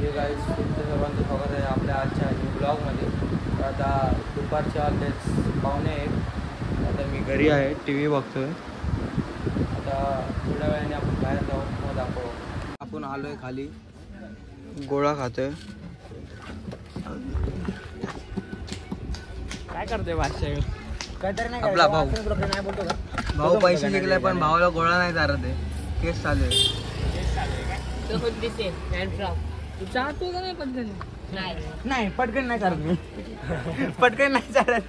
हे गाईज तुमच्या सर्वांचं स्वागत आहे आपल्या आजच्या ब्लॉगमध्ये. तर आता दुपारच्या पावणे एक आता मी घरी आहे, टी व्ही बघतोय. आता थोड्या वेळाने आपण बाहेर जाऊ, मग दाखवू. आपण आलो आहे खाली, गोळा खातोय. काय करतोय भाषा? काहीतरी नाही. आपला भाऊ नाही बोलतो का? भाऊ पैसे निघले पण भावाला गोळा नाही चालत आहे. केस चालू आहे. नाही पटकन नाही चालत मी. पटकन नाही चालत.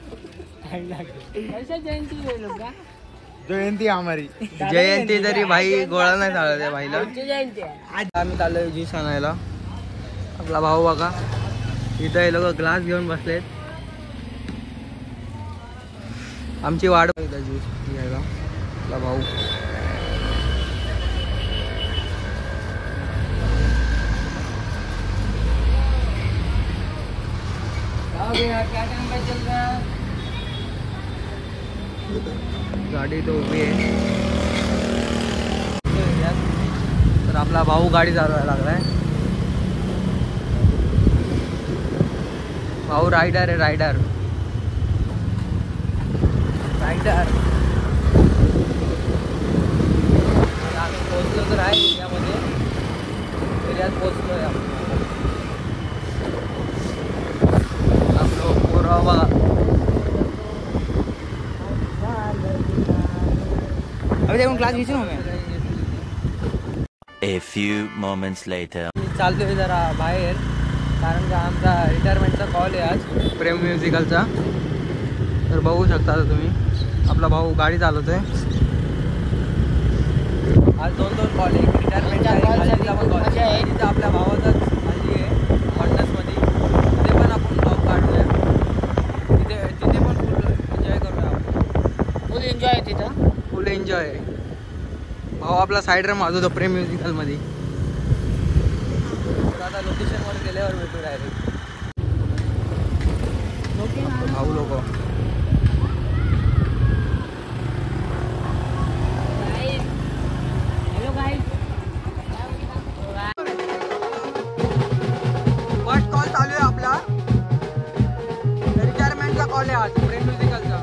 जयंती आमारी जयंती तरी भाई गोळा नाही चालत आहे भाईला. आज आम्ही चाललोय ज्यूस आणायला. आपला भाऊ बघा इथं हे लोक ग्लास घेऊन बसलेत. आमची वाट इथं ज्यूस घ्यायला. आपला भाऊ गाडी तो उभी आहे. तर आपला भाऊ गाडी चालवायला लागलाय. भाऊ रायडर आहे, रायडर रायडर. आम्ही पोचलो तर आहे एरियामध्ये. एरियात पोचलोय आपण. बघा अभी देखो क्लास घिचून हो. A few moments later. चालतोय जरा बाहेर, कारण का आमचा रिटायरमेंटचा कॉल आहे आज प्रेम म्युझिकलचा. तर बघू शकता तुम्ही आपला भाऊ गाडी चालवतोय. आज दोन कॉल आहे. रिटायरमेंटचा पण कॉल आहे. तिथं आपल्या भावाचाच हल्ली आहे हॉटनेसमध्ये. तिथे पण आपण ब्लॉग काढूया. तिथे पण फुल एन्जॉय करूया आपण. फुल एन्जॉय आहे तिथं. फुल एन्जॉय आहे. भाऊ आपला साईडर माजवतो प्रेम म्युझिकलमध्ये. तर आता लोकेशनवर गेल्यावर भेटू डायरेक्ट. भाऊ लोक फर्स्ट कॉल चालू आहे आपला. रिटायरमेंटचा कॉल आहे आज प्रेम म्युझिकलचा.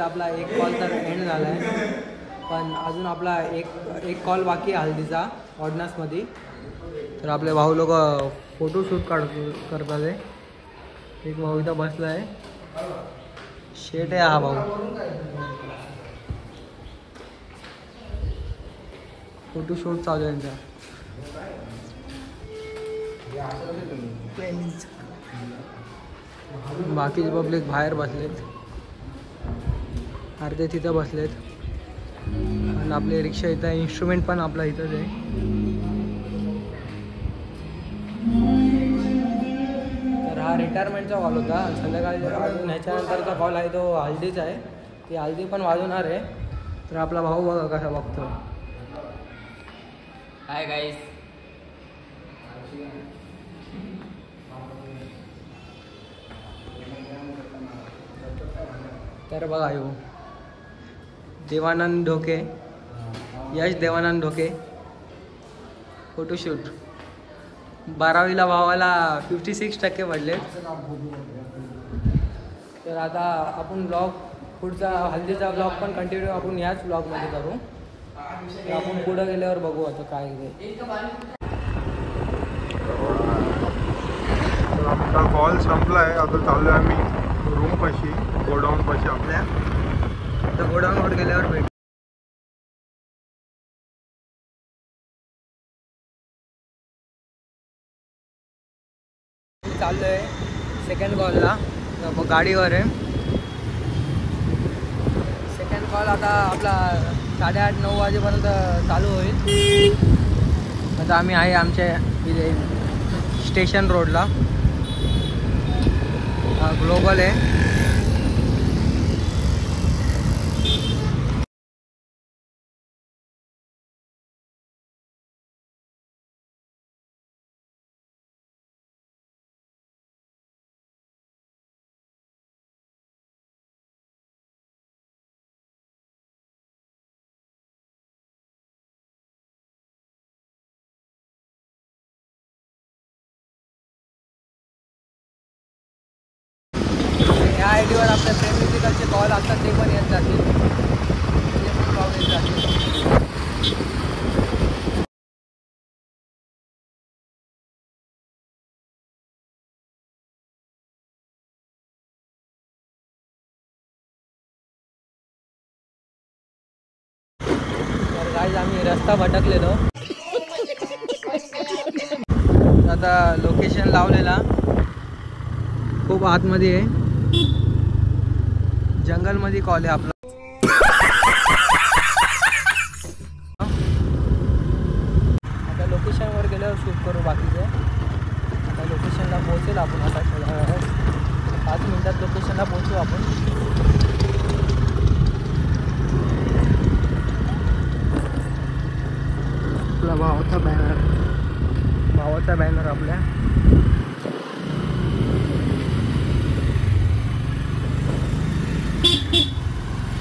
आपला एक कॉल तर एंड झाला आहे, पण अजून आपला एक कॉल बाकी आहे हल्दीचा ऑर्डनसमध्ये. तर आपले भाऊ लोक फोटोशूट करतात आहे. एक भाऊ इथं बसला आहे. शेट आहे हा भाऊ. फोटोशूट चालू आहे त्यांचा. बाकीचे पब्लिक बाहेर बसलेत, अर्धे तिथं बसलेत. आणि आपले रिक्षा इथं इन्स्ट्रुमेंट पण आपला इथंच आहे. तर हा रिटायरमेंटचा कॉल होता. संध्याकाळी अजून ह्याच्यानंतरचा कॉल आहे तो हल्दीचा आहे. ती हल्दी पण वाजवणार आहे. तर आपला भाऊ बघा कसा बघतो. Hi guys. तर बघा येऊ देवानंद ढोके, यश देवानंद ढोके फोटोशूट. 12वीला भावाला 56% पडले. तर आता आपण ब्लॉग पुढचा हल्दीचा ब्लॉग पण कंटिन्यू आपण ह्याच ब्लॉगमध्ये करू. तर आपण पुढं गेल्यावर बघू आता काय ते. आमचा कॉल संपला आहे. आता चाललो आहे आम्ही रूमपाशी, गोडाऊनपाशी आपल्या. तर गोडाऊनवर गेल्यावर भेट. चाललो आहे सेकंड कॉलला. गाडीवर आहे सेकंड कॉल. आता आपला 8:30-9 वाजेपर्यंत चालू होईल. आता आम्ही आहे आमच्या इथे स्टेशन रोडला. ग्लोबल आहे. या आय डीवर आपल्या प्रेम म्युझिकलचे कॉल असतात ते पण येत जातील, ते पण कॉल येत जातील. तर गाईज आम्ही रस्ता भटकलेलो. आता लोकेशन लावलेला खूप आतमध्ये आहे, जंगलमध्ये कॉल आहे आपला. आता लोकेशनवर गेल्यावर शूट करू बाकीचे. आता लोकेशनला पोहोचेल आपण आता 5 मिनिटात लोकेशनला पोहोचू आपण. आपला भावाचा बॅनर आपल्या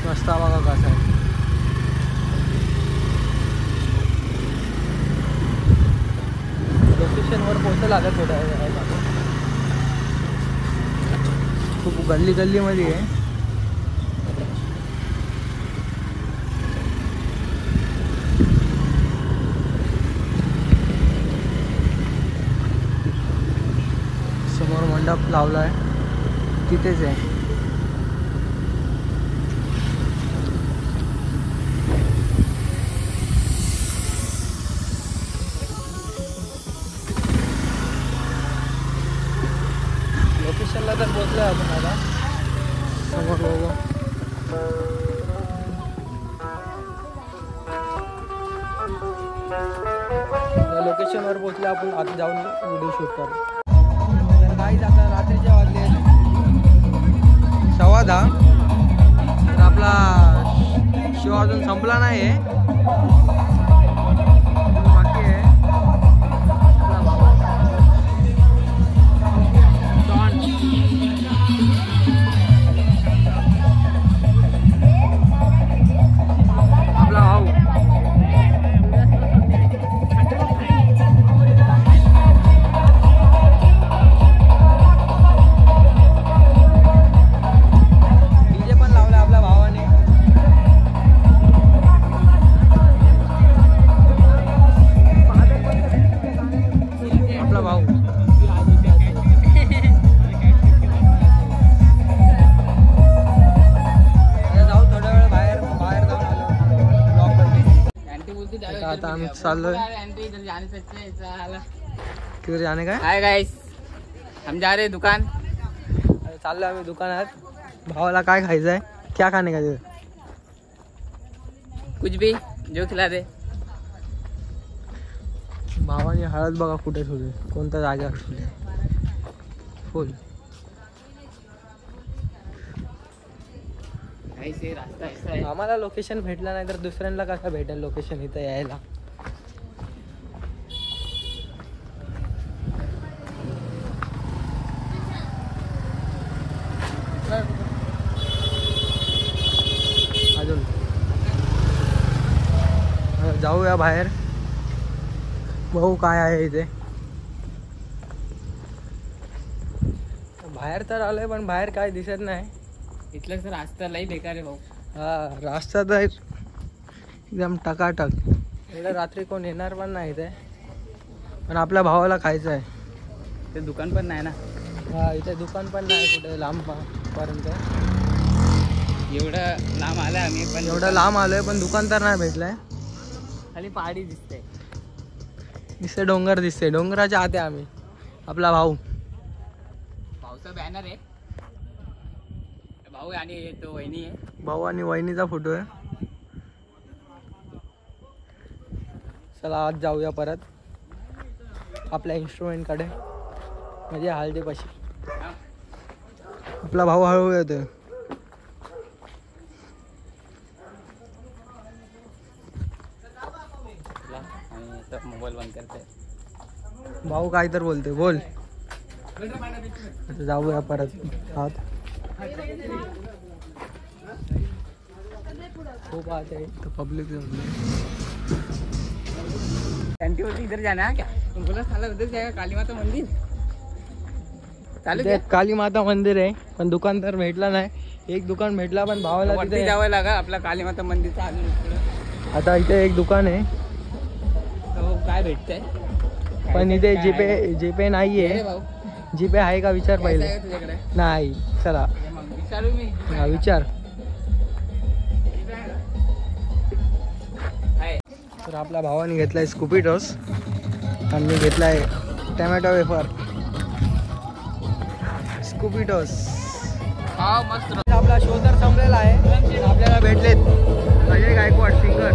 मस्त बघा कसा आहे. लोकेशनवर पोहोचल आता थोड्या वेळात. खूप गल्लीमध्ये आहे. समोर मंडप लावला आहे, तिथेच आहे. लोकेशनला तर पोहोचलोय आपण आता. समोर बघू. लोकेशनवर पोहोचले आपण, आता जाऊन व्हिडिओ शूट करू. तर गाईज आता रात्रीच्या वाजले 10:15. तर आपला शो अजून संपला नाही आहे, बाकी आहे. आपला भाऊ डीजे पण लावला आपल्या भावाने. आपला भाऊ जाऊ थोड्या वेळ बाहेर जाऊन आलो ब्लॉग मध्ये. आता आम्ही चाललोय. किधर जाने का? हाय गाइस, हम जा रहे हैं दुकान. चाललो आम्ही दुकानात. भावाला काय खायचं आहे? क्या खाने का? कुछ भी जो खिला दे. भावाने हळद बघा कुठे ठेवली, कोणत्या जागेवर ठेवली. फुल ऐसे रास्ता ऐसा है. आम्हाला लोकेशन भेटलं नाही तर दुसऱ्यांना कसं भेटेल लोकेशन इथं यायला. अजून जाऊया बाहेर, बघू काय आहे इथे. बाहेर तर आलोय पण बाहेर काय दिसत नाही. इथलं सर रास्ता लई बेकार आहे भाऊ. हा रास्ता तर एकदम टकाटक. एवढं रात्री कोण येणार पण नाही इथे, पण आपल्या भावाला खायचं आहे. ते दुकान पण नाही ना. हा इथे दुकान पण नाही कुठे लांब पर्यंत. एवढं लांब आलं आम्ही पण. एवढं लांब आलोय पण दुकान तर नाही भेटलंय. खाली पहाडी दिसते, दिसते डोंगर दिसते. डोंगराच्या आत आहे आम्ही. आपला भाऊ भाऊचा बॅनर आहे. भाऊ आणि तो वहिनी आहे. भाऊ आणि वहिनीचा फोटो आहे. चला आज जाऊया परत आपल्या इन्स्ट्रुमेंटकडे, म्हणजे हळदीपाशी. आपला भाऊ हळू येतोय. आणि सब मोबाईल बंद करते. भाऊ काय तर बोलते, बोल. आता जाऊया परत आत. खूप आत आहे तो पब्लिक. घंटी बोलती इधर जाना है क्या? तुम बोला साला उधर जाएगा काली माता मंदिर. चालू इथे काली माता मंदिर आहे पण दुकान तर भेटला नाही. एक दुकान भेटला पण भावाला वरती तिथे जावं लागा आपला कालीमाता मंदिर चालू इकडं. आता इथे एक दुकान आहे हो, काय भेटतंय पण इथे काय जीपे आहे नाहीये. रे भाऊ? जीपे आहे का विचार पैसा पहिले. आहे का तुझ्याकडे? नाही चला मग विचारू मी. हा, विचार. आहे. तर आपल्या भावाने घेतलाय स्कूपी टॉस आणि मी घेतलाय टमॅटो वेफर. Scooby toss. हा मस्त. आपला शो तर संपलेला आहे. आपल्याला भेटलेत अजय गायकवाड सिंगर.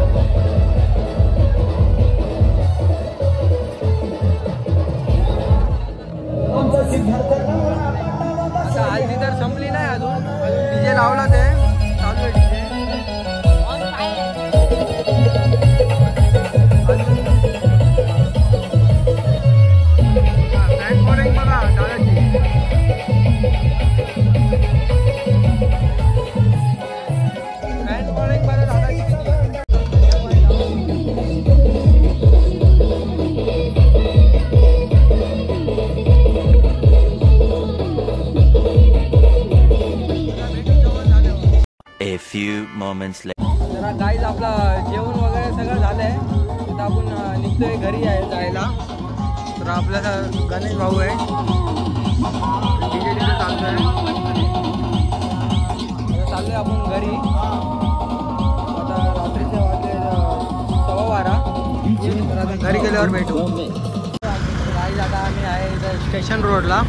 आता हल्दी तर संपली नाही अजून डीजे लावला ते चालू आहे डीजे. बघा दादाची. A few moments later. जरा गाईज आपला जेवण वगैरे सगळं झालंय. आता आपण निघतोय घरी आहे जायला. तर आपल्याला गणेश भाऊ आहे डीजे चालतोय. आता चाललोय आपण घरी. आता रात्रीचे वाजले 12:15. तर आता घरी गेल्यावर भेटू. गाईज आता आम्ही आहे इथं स्टेशन रोडला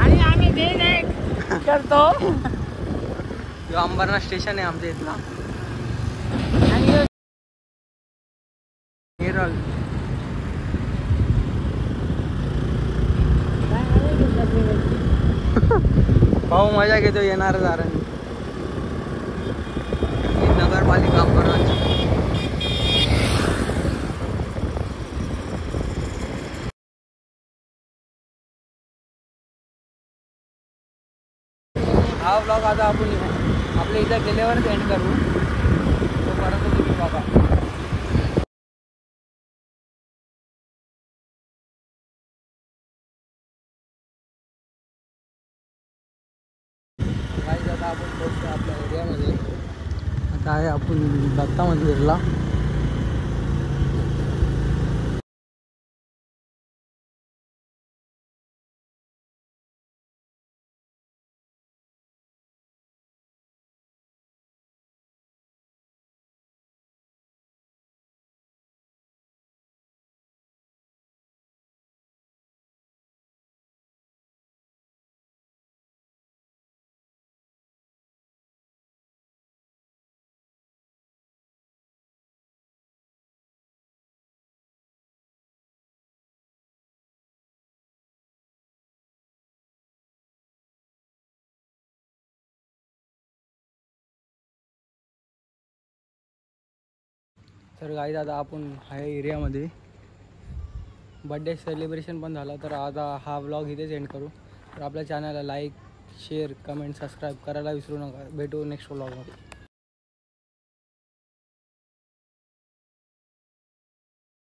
आणि आम्ही ते नाही करतो. अंबरनाथ स्टेशन आहे आमच्या इथला. केरळ. भाऊ मजा घेतो येणार कारण नगरपालिका अंबरनाथ. हा व्लॉग आता आपण आपल्या इथं गेल्यावरच एंड करू. तोपर्यंत तुम्ही बघा. गाईज आता आपण पोहोचतो आपल्या एरियामध्ये. आता आहे आपण दत्ता मंदिरला. तर गाईज आता आपण ह्या एरियामध्ये बड्डे सेलिब्रेशन पण झाला. तर आता हा व्लॉग इथेच एंड करू. तर आपल्या चॅनलला लाईक शेअर कमेंट सबस्क्राईब करायला विसरू नका. भेटू नेक्स्ट व्लॉगमध्ये.